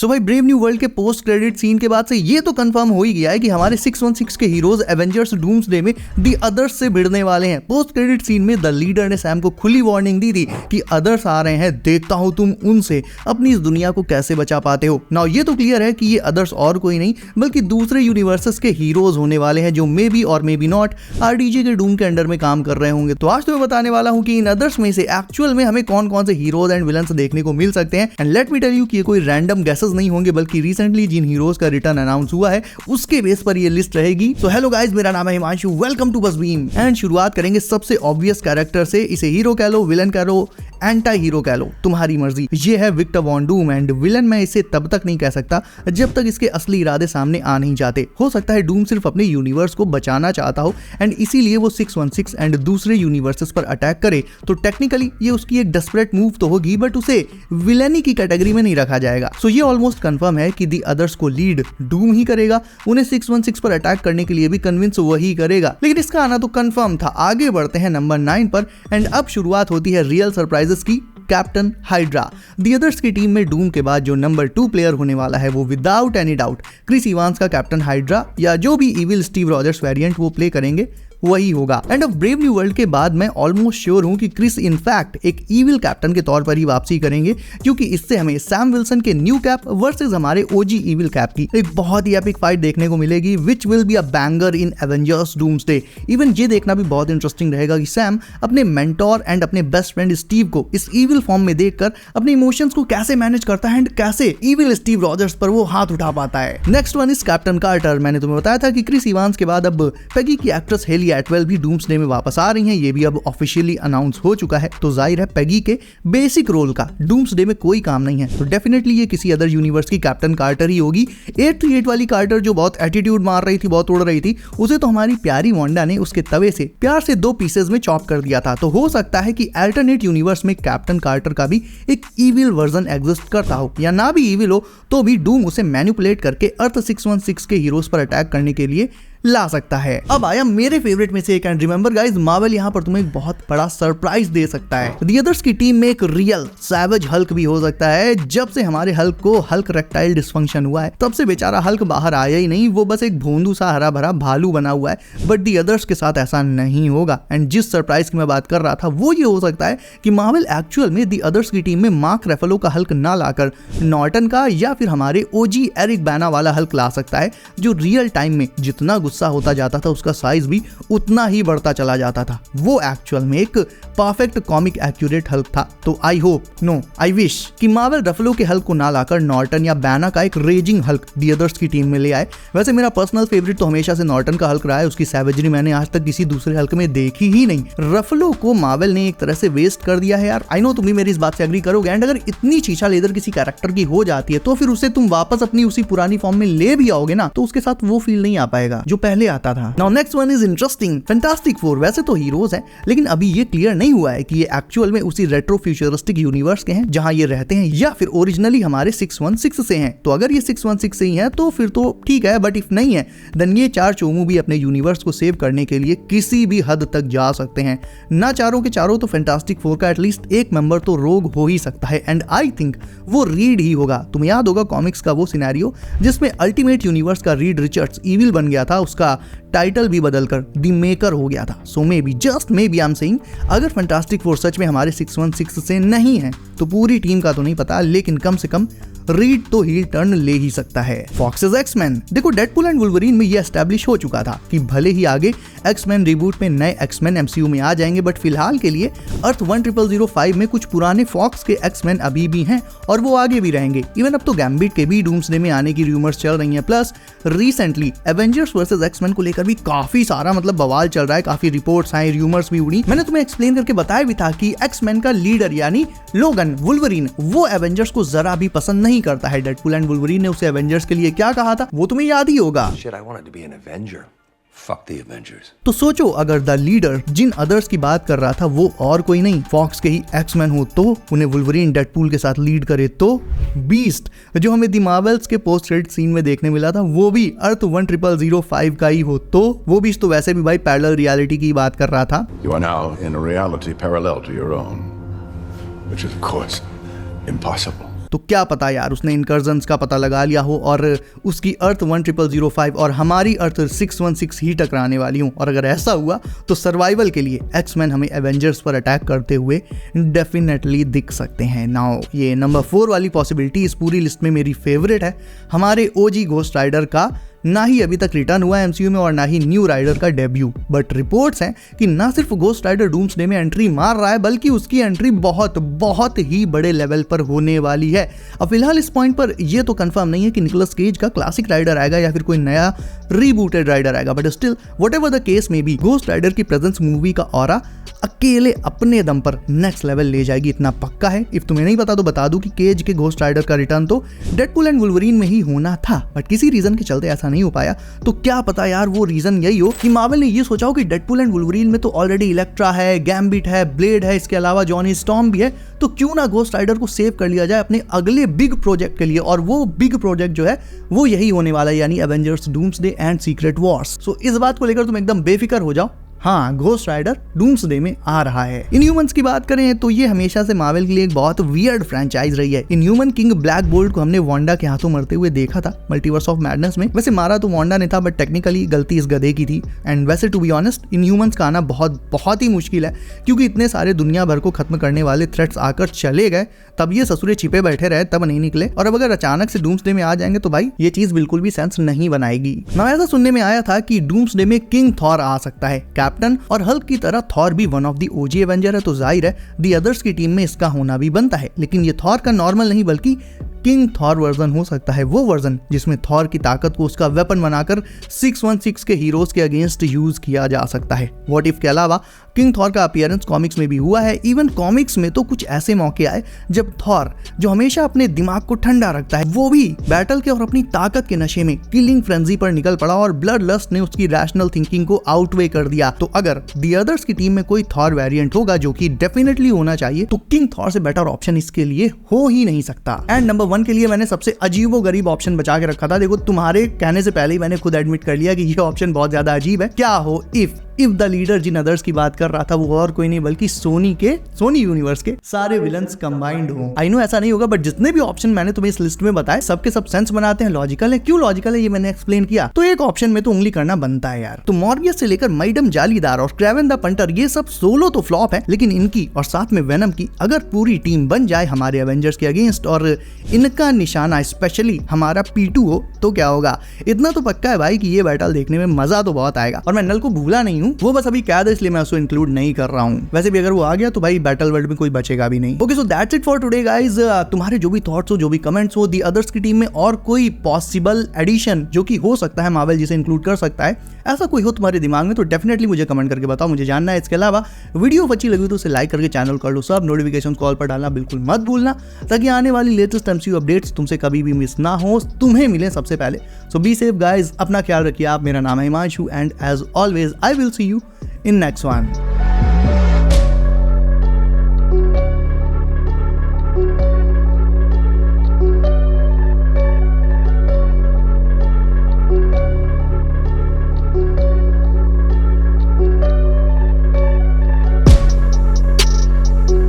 सो भाई brave New World के post credit scene के बाद से ये तो कंफर्म हो ही गया है कि हमारे 616 के हीरोज एवेंजर्स डूम्सडे में दी अदर्स से भिड़ने वाले हैं। पोस्ट क्रेडिट सीन में द लीडर ने सैम को खुली वार्निंग दी थी कि अदर्स आ रहे हैं, देखता हूं तुम उनसे अपनी इस दुनिया को कैसे बचा पाते हो। नाउ ये तो क्लियर है कि ये अदर्स और कोई नहीं बल्कि दूसरे यूनिवर्सेस के हीरोज होने वाले हैं जो मे बी और मे बी नॉट आरडीजे के डूम के अंडर में काम कर रहे होंगे। तो आज तो मैं बताने वाला हूं कि इन अदर्स में से एक्चुअल में हमें कौन कौन से हीरोज एंड विलन्स देखने को मिल सकते हैं। And let me tell you कि ये कोई रैंडम गेसेस नहीं होंगे बल्कि रिसेंटली जिन हीरोज का रिटर्न अनाउंस हुआ है उसके बेस पर ये लिस्ट रहेगी। तो हेलो गाइस, मेरा नाम है हिमांशु, वेलकम टू बस बीम। एंड शुरुआत करेंगे सबसे ऑब्वियस कैरेक्टर से। इसे हीरो कह लो, विलन कह लो, एंटी हीरो कह लो, तुम्हारी मर्जी। ये है Victor Von Doom. And villain मैं इसे तब तक नहीं कह सकता जब तक इसके असली इरादे सामने आ नहीं जाते। हो सकता है डूम सिर्फ अपने यूनिवर्स को बचाना चाहता हो एंड इसीलिए वो 616 एंड दूसरे यूनिवर्सेस पर अटैक करे। तो टेक्निकली ये उसकी एक डेस्परेट मूव तो होगी बट उसे विलनी की कैटेगरी में नहीं रखा जाएगा। सो ये ऑलमोस्ट कंफर्म है कि दी अदर्स को लीड डूम ही करेगा। उन्हें 616 पर अटैक करने के लिए भी कन्विंस वही करेगा। लेकिन इसका आना तो कंफर्म था। आगे बढ़ते हैं नंबर 9 पर। एंड अब शुरुआत होती है रियल सरप्राइजेस की। कैप्टन हाइड्रा दी अदर्स की टीम में डूम के बाद जो नंबर 2 प्लेयर होने वाला है वो without any doubt Chris Evans का कैप्टन हाइड्रा या जो भी इविल स्टीव रॉजर्स वेरिएंट वो प्ले करेंगे वही होगा। End of Brave New World के बाद मैं ऑलमोस्ट श्योर हूं कि क्रिस इनफैक्ट एक इविल कैप्टन के तौर पर ही वापसी करेंगे, क्योंकि इससे हमें सैम विल्सन के न्यू कैप वर्सेस हमारे ओजी इविल कैप की एक बहुत ही एपिक फाइट देखने को मिलेगी which will be a banger in Avengers doomsday. Even ये देखना भी बहुत इंटरेस्टिंग रहेगा कि सैम अपने मेंटोर एंड अपने बेस्ट फ्रेंड स्टीव को इस इविल फॉर्म में देखकर अपने इमोशंस को कैसे मैनेज करता है एंड कैसे इविल स्टीव रॉजर्स पर वो हाथ उठा पाता है। Next one is Captain Carter. मैंने तुम्हें बताया था कि क्रिस इवांस के बाद अब पेगी की एक्ट्रेस हेली एटवेल भी डूम्सडे में वापस आ रही हैं। ये भी अब ऑफिशियली अनाउंस हो चुका है। तो जाहिर है पेगी के बेसिक रोल का डूम्सडे में कोई काम नहीं है, तो डेफिनेटली ये किसी अदर यूनिवर्स की कैप्टन कार्टर ही होगी। 838 वाली कार्टर जो बहुत एटीट्यूड मार रही थी, बहुत उड़ रही थी, उसे तो हमारी प्यारी वांडा ने उसके तवे से प्यार से 2 पीसेज में चॉप कर दिया था। तो हो सकता है कि अल्टरनेट यूनिवर्स में कैप्टन कार्टर का भी एक इविल वर्जन एग्जिस्ट करता हो, या ना भी इविल हो तो भी डूम उसे मैनिपुलेट करके अर्थ 616 के हीरोज पर अटैक करने के लिए ला सकता है। अब आया मेरे फेवरेट में से एक। एंड रिमेंबर गाइस, मार्वल यहाँ पर तुम्हें एक बहुत बड़ा सरप्राइज दे सकता है। दी अदर्स की टीम में एक रियल सैवेज हल्क भी हो सकता है। जब से हमारे हल्क को हल्क रेक्टाइल डिस्फंक्शन हुआ है तब से बेचारा हल्क बाहर आया ही नहीं। वो बस एक भोंदू सा हरा भरा भालू बना हुआ है। बट दी अदर्स के साथ ऐसा नहीं होगा। एंड जिस सरप्राइज की मैं बात कर रहा था वो ये हो सकता है कि मार्वल एक्चुअल में दी अदर्स की टीम में मार्क रेफलो का हल्क ना लाकर नॉर्टन का या फिर हमारे ओजी एरिक बैना वाला हल्क ला सकता है, जो रियल टाइम में जितना गुस्सा होता जाता था उसका साइज भी उतना ही बढ़ता चला जाता था। वो एक्चुअल में एक परफेक्ट कॉमिक एक्यूरेट हल्क था। तो I hope, no I wish कि मार्वल रफलो के हल्क को ना लाकर नॉर्टन या बैना का एक रेजिंग हल्क दी अदर्स की टीम में ले आए। वैसे मेरा पर्सनल फेवरेट तो हमेशा से नॉर्टन का हल्क रहा है। उसकी सैवेजरी मैंने आज तक किसी दूसरे हल्क में देखी ही नहीं। रफलो को मार्वल ने एक तरह से वेस्ट कर दिया है यार। आई नो तुम भी मेरी इस बात से एग्री करोगे। एंड अगर इतनी चीचा लेदर किसी कैरेक्टर की हो जाती है तो फिर उसे तुम वापस अपनी उसी पुरानी फॉर्म में ले भी आओगे ना, तो उसके साथ वो फील नहीं आ पाएगा जो पहले आता था। Now next one is interesting. Fantastic four वैसे तो हीरोज हैं, लेकिन अभी ये क्लियर नहीं हुआ है कि ये एक्चुअल में उसी रेट्रो फ्यूचरिस्टिक यूनिवर्स के हैं जहां ये रहते हैं या फिर ओरिजिनली हमारे 616 से हैं। तो अगर ये 616 से ही हैं तो फिर तो ठीक है, बट इफ नहीं है देन ये 4 चोमू भी अपने यूनिवर्स को सेव करने के लिए किसी भी हद तक जा सकते हैं। ना चारों के चारों तो फैंटास्टिक फोर का एटलीस्ट एक मेंबर तो रोग हो ही सकता है। एंड आई थिंक वो रीड ही होगा। तुम्हें याद होगा कॉमिक्स का वो सिनेरियो जिसमें अल्टीमेट यूनिवर्स का रीड रिचर्ड्स इविल बन गया था, उसका टाइटल भी बदलकर द मेकर हो गया था। So maybe, just maybe I am saying, अगर फैंटास्टिक फोर सच में हमारे 616 से नहीं है तो पूरी टीम का तो नहीं पता, लेकिन कम से कम रीड तो हील टर्न ले ही सकता है। फॉक्सेस एक्समैन, देखो डेडपूल एंड वुल्वरीन में ये एस्टैब्लिश हो चुका था कि भले ही आगे एक्समैन रिबूट में नए एक्समैन एमसीयू में आ जाएंगे, बट फिलहाल के लिए अर्थ 10005 में कुछ पुराने फॉक्स के एक्समैन अभी भी हैं और वो आगे भी रहेंगे। इवन अब तो गैम्बिट के भी डूम्सडे में आने की रूमर्स चल रही हैं। Plus recently Avengers versus X-Men को लेकर भी काफी सारा बवाल चल रहा है, काफी रिपोर्ट्स आई, रूमर्स भी उड़ी। मैंने तुम्हें एक्सप्लेन करके बताया भी था कि एक्समैन का लीडर यानी लोगन वुल्वरीन वो एवेंजर्स को जरा भी पसंद नहीं करता है। डेडपूल एंड वुल्वरीन ने उसे एवेंजर्स के लिए क्या कहा था वो तुम्हें याद ही होगा। Shit, I wanted to be an Avenger. Fuck the Avengers. तो सोचो अगर द लीडर जिन अदर्स की बात कर रहा था वो और कोई नहीं फॉक्स के ही एक्समैन हो, तो उन्हें वुल्वरीन डेडपूल के साथ लीड करे, तो बीस्ट जो हमें दी मार्वल्स के पोस्ट क्रेडिट सीन में देखने मिला था वो भी अर्थ 10005 का ही हो, तो वो बीस्ट तो वैसे भी भाई पैरेलल रियलिटी की बात कर रहा था। You are now in a reality parallel to your own, which is of course impossible. तो क्या पता यार उसने इनकर्जन्स का पता लगा लिया हो और उसकी अर्थ 10005 और हमारी अर्थ 616 ही टकराने वाली हूँ। और अगर ऐसा हुआ तो सर्वाइवल के लिए एक्समैन हमें एवेंजर्स पर अटैक करते हुए डेफिनेटली दिख सकते हैं। नाउ ये नंबर 4 वाली पॉसिबिलिटी इस पूरी लिस्ट में मेरी फेवरेट है। हमारे ओजी घोस्ट राइडर का ना ही अभी तक रिटर्न हुआ है एमसीयू में और ना ही न्यू राइडर का डेब्यू, बट रिपोर्ट्स हैं कि ना सिर्फ घोस्ट राइडर डूम्सडे में एंट्री मार रहा है बल्कि उसकी एंट्री बहुत ही बड़े लेवल पर होने वाली है। अब फिलहाल इस पॉइंट पर यह तो कंफर्म नहीं है कि निकोलस केज का क्लासिक राइडर आएगा या फिर कोई नया रीबूटेड राइडर आएगा, but still whatever the case में बी घोस्ट राइडर की प्रेजेंस मूवी का ऑरा अकेले अपने दम पर नेक्स्ट लेवल ले जाएगी, इतना पक्का है। इफ तुम्हें नहीं पता तो बता दूं कि केज के घोस्ट राइडर का रिटर्न तो डेडपूल एंड वुल्वरीन में ही होना था, बट किसी रीजन के चलते ऐसा नहीं हो पाया। तो क्या पता यार वो रीजन यही हो कि मार्वल ने ये सोचा हो कि डेडपूल एंड वुल्वरीन में तो ऑलरेडी इलेक्ट्रा है, गैम्बिट है, ब्लेड है, इसके अलावा जॉनी स्टॉर्म भी है, तो क्यों ना घोस्ट राइडर को सेव कर लिया जाए अपने अगले बिग प्रोजेक्ट के लिए। और वो बिग प्रोजेक्ट जो है वो यही होने वाला है, यानी Avengers Doomsday and Secret Wars. So इस बात को लेकर तुम एकदम बेफिक्र हो जाओ, हाँ घोस्ट राइडर डूम्सडे में आ रहा है। इनह्यूमन्स की बात करें तो ये हमेशा से मार्वल के लिए एक बहुत वियर्ड फ्रेंचाइज रही है। इनह्यूमन किंग ब्लैक बोल्ट को हमने वांडा के हाथों मरते हुए देखा था मल्टीवर्स ऑफ मैडनेस में। वैसे मारा तो वांडा ने था बट टेक्निकली गलती इस गधे की थी। एंड वैसे टू बी ऑनेस्ट इनह्यूमन्स का आना बहुत ही मुश्किल है क्योंकि इतने सारे दुनिया भर को खत्म करने वाले थ्रेट्स आकर चले गए, तब ये ससुरे छिपे बैठे रहे तब नहीं निकले। और अब अगर अचानक से डूम्सडे में आ जाएंगे तो भाई ये चीज बिल्कुल भी सेंस नहीं बनाएगी ना। ऐसा सुनने में आया था कि डूम्सडे में किंग थॉर आ सकता है। कैप्टन और हल्क की तरह थॉर भी one of the OG Avenger है, तो जाहिर है दी अदर्स की टीम में इसका होना भी बनता है। लेकिन ये थॉर का नॉर्मल नहीं बल्कि किंग थॉर वर्जन हो सकता है, वो वर्जन जिसमें थॉर की ताकत को उसका वेपन बनाकर 616 के हीरोज के अगेंस्ट यूज किया जा सकता है। व्हाट इफ के अलावा किंग थॉर का अपीयरेंस कॉमिक्स में भी हुआ है। इवन कॉमिक्स में तो कुछ ऐसे मौके आए जब थॉर जो हमेशा अपने दिमाग को ठंडा रखता है वो भी बैटल के और अपनी ताकत के नशे में किलिंग फ्रेंजी पर निकल पड़ा और ब्लड लस्ट ने उसकी रैशनल थिंकिंग को आउटवे कर दिया। तो अगर दी अदर्स की टीम में कोई थॉर वेरिएंट होगा जो कि डेफिनेटली होना चाहिए, तो किंग थॉर से बेटर ऑप्शन इसके लिए हो ही नहीं सकता। एंड नंबर 1 के लिए मैंने सबसे अजीबोगरीब ऑप्शन बचा के रखा था। देखो तुम्हारे कहने से पहले ही मैंने खुद एडमिट कर लिया कि ये ऑप्शन बहुत ज्यादा अजीब है। क्या हो इफ द लीडर जिन अदर्स की बात कर रहा था वो और कोई नहीं बल्कि सोनी यूनिवर्स के सारे विलन्स कंबाइंड हो। आई नो ऐसा नहीं होगा बट जितने भी ऑप्शन मैंने तुम्हें इस लिस्ट में बताए सबके सब सेंस बनाते हैं, लॉजिकल है। क्यों लॉजिकल है ये मैंने एक्सप्लेन किया। तो एक ऑप्शन में तो उंगली करना बनता है यार। तो मॉर्बियस से लेकर मैडम जालीदार और क्रेवन द पंटर ये सब सोलो तो फ्लॉप है, लेकिन इनकी और साथ में वेनम की अगर पूरी टीम बन जाए हमारे एवेंजर्स के अगेंस्ट और इनका निशाना स्पेशली हमारा P2 हो तो क्या होगा। इतना तो पक्का है भाई कि ये बैटल देखने में मजा तो बहुत आएगा। और मैं नल को भूला नहीं हूँ, वो बस अभी कैद है इसलिए मैं उसको इंक्लूड नहीं कर रहा हूँ। वैसे भी अगर वो आ गया तो भाई बैटल वर्ल्ड में कोई बचेगा भी नहीं। Okay so that's it for today guys. तुम्हारे जो भी थॉट्स हो, जो भी कमेंट्स हो, दी अदर्स की टीम में और कोई पॉसिबल एडिशन जो कि हो सकता है मार्वल जिसे इंक्लूड कर सकता है, ऐसा कोई हो तुम्हारे दिमाग में तो डेफिनेटली मुझे कमेंट करके बताओ, मुझे जानना है। इसके अलावा वीडियो अच्छी लगी तो उसे लाइक करके चैनल कर लो, सब नोटिफिकेशन कॉल पर डालना बिल्कुल मत भूलना ताकि आने वाली लेटेस्ट एमसीयू अपडेट्स तुमसे कभी भी मिस ना हो, तुम्हें मिले सबसे पहले। सो बी सेफ गाइस, अपना ख्याल रखिए आप। मेरा नाम है Himanshu and as always I will see you in next one.